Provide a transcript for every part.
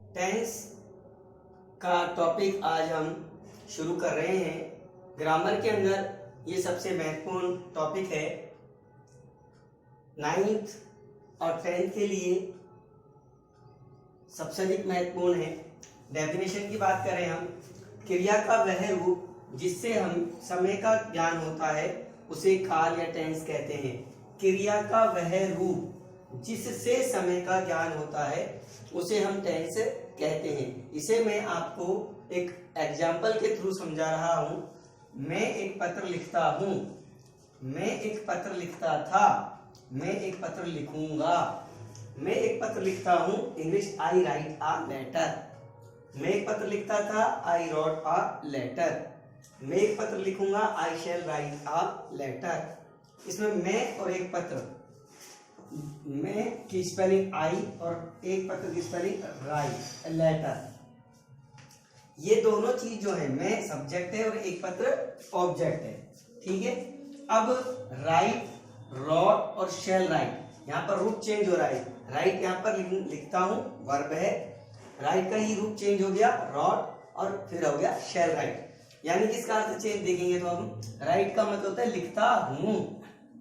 Tense का topic आज हम शुरू कर रहे हैं। ग्रामर के अंदर ये सबसे महत्वपूर्ण टॉपिक है। 9th और 10th के लिए सबसे अधिक महत्वपूर्ण है। डेफिनेशन की बात करें हम, क्रिया का वह रूप जिससे हम समय का ज्ञान होता है उसे काल या टेंस कहते हैं। क्रिया का वह रूप जिससे समय का ज्ञान होता है उसे हम टेंस कहते हैं। इसे मैं आपको एक एग्जाम्पल के थ्रू समझा रहा हूं। मैं एक पत्र लिखता हूं, मैं एक पत्र लिखता था, मैं एक पत्र लिखूंगा, मैं एक पत्र लिखता हूं। English, I write a letter. मैं एक पत्र लिखता था, आई रोट अ लेटर। मैं एक पत्र लिखूंगा, आई शैल राइट अ लेटर। इसमें मैं और एक पत्र, मैं की स्पेलिंग आई और एक पत्र की स्पेलिंग राइट, लेटर। ये दोनों चीज जो है, मैं सब्जेक्ट है और एक पत्र ऑब्जेक्ट है। ठीक है। अब राइट, रॉट और शैल राइट, यहाँ पर रूप चेंज हो रहा है। राइट यहाँ पर लिखता हूं, वर्ब है। राइट का ही रूप चेंज हो गया, रॉट, और फिर हो गया शैल राइट। यानी कि इसका अर्थ चेंज देखेंगे तो हम, राइट का मतलब होता है लिखता हूं,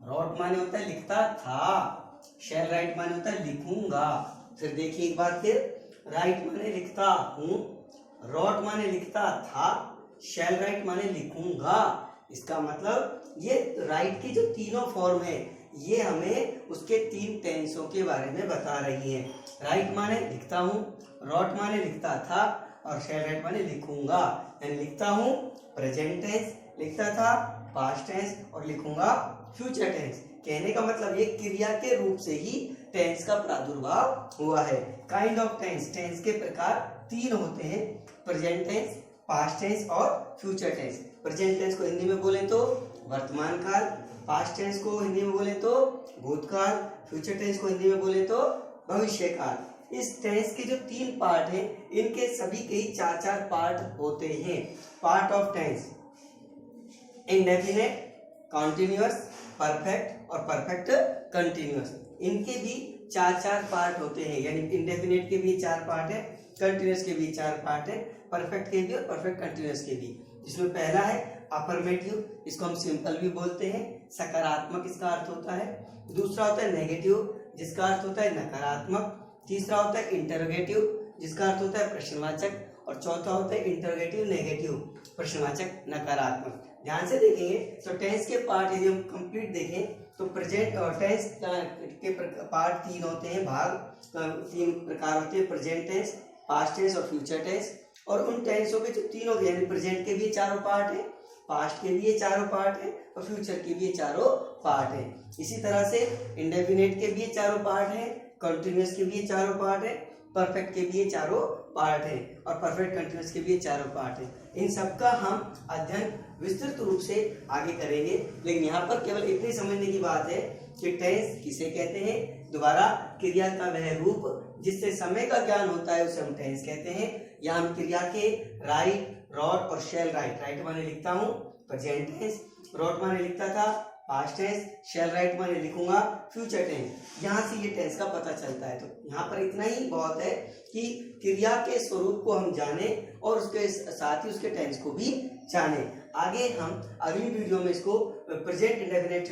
रॉट माने होता है लिखता था, शैल राइट माने होता है लिखूंगा। फिर देखिए एक बार फिर, राइट माने लिखता हूं, रॉट माने लिखता था, शैल राइट माने लिखूंगा। इसका मतलब ये राइट की जो तीनों फॉर्म है ये हमें उसके तीन टेंसों के बारे में बता रही है। राइट माने लिखता हूं, रॉट माने लिखता था, और शैल राइट माने लिखूंगा। यानी लिखता हूं प्रेजेंट टेंस, लिखता था पास्ट टेंस, और लिखूंगा फ्यूचर टेंस। कहने का मतलब ये क्रिया के रूप से ही टेंस का प्रादुर्भाव हुआ है। काइंड ऑफ टेंस, टेंस के प्रकार तीन होते हैं, प्रेजेंट टेंस, पास्ट टेंस और फ्यूचर टेंस। प्रेजेंट टेंस को हिंदी में बोले तो वर्तमान काल, पास्ट टेंस को हिंदी में बोले तो भूतकाल, फ्यूचर टेंस को हिंदी में बोले तो भविष्य काल। इस टेंस के जो तीन पार्ट हैं, इनके सभी के ही चार चार पार्ट होते हैं। Part of tense, indefinite, continuous, perfect और परफेक्ट कंटिन्यूअस। इनके भी चार चार पार्ट होते हैं। यानी इंडेफिनेट के भी चार पार्ट है, कंटिन्यूअस के भी चार पार्ट है, परफेक्ट के भी और परफेक्ट कंटिन्यूअस के भी। जिसमें पहला है अफर्मेटिव, इसको हम सिंपल भी बोलते हैं, सकारात्मक इसका अर्थ होता है। दूसरा होता है नेगेटिव, जिसका अर्थ होता है नकारात्मक। तीसरा होता है इंटरोगेटिव, जिसका अर्थ होता है प्रश्नवाचक। और चौथा होता है इंटरोगेटिव नेगेटिव, प्रश्नवाचक नकारात्मक। ध्यान से देखेंगे तो टेंस के पार्ट यदि हम कंप्लीट देखें तो प्रेजेंट और टेंस के पार्ट तीन होते हैं, भाग तीन प्रकार होते हैं, प्रेजेंट टेंस, पास्ट टेंस और फ्यूचर टेंस। और उन टेंसों के जो तीनों, यानी प्रेजेंट के भी चारों पार्ट है, पास्ट के भी चारों पार्ट है, और फ्यूचर के भी चारों पार्ट है। इसी तरह से इंडेफिनेट के भी चारों पार्ट है, कंटिन्यूअस के भी चारों पार्ट है, परफेक्ट के भी चारों पार्ट है, और परफेक्ट कंटिन्यूअस के भी चारों पार्ट है। इन सबका हम अध्ययन विस्तृत रूप से आगे करेंगे, लेकिन यहाँ पर केवल इतनी समझने की बात है कि टेंस किसे कहते हैं। दोबारा, क्रिया का वह रूप जिससे समय का ज्ञान होता है उसे हम टेंस कहते हैं। यहाँ हम क्रिया के राइट, रॉट और शैल राइट, राइट माने लिखता हूँ प्रेजेंट टेंस, रॉट माने लिखता था पास्ट टेंस, शैल राइट माने लिखूंगा फ्यूचर टेंस। यहाँ से ये टेंस का पता चलता है। तो यहाँ पर इतना ही बहुत है कि क्रिया के स्वरूप को हम जाने और उसके साथ ही उसके टेंस को भी जाने। आगे हम अगली वीडियो में इसको प्रेजेंट इंडेफिनिट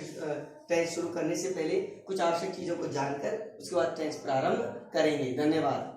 टेंस शुरू करने से पहले कुछ आवश्यक चीजों को जानकर उसके बाद टेंस प्रारंभ करेंगे। धन्यवाद।